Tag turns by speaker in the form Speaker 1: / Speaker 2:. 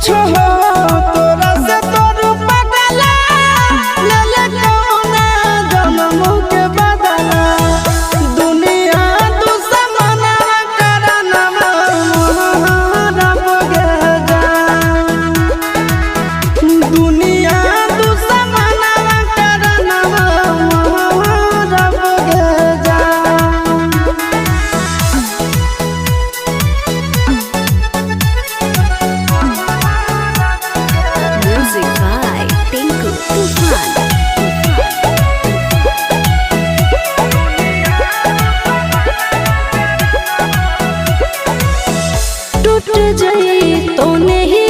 Speaker 1: कुछ हो तोरा से तोर पगला ले ले कौना जन्म के बदला दुनिया दुश्मना करना रब गे जान दुनिया दुश्मना करना रब गे जान।
Speaker 2: Music by Tinku Tufan. टूट जाई तो नहीं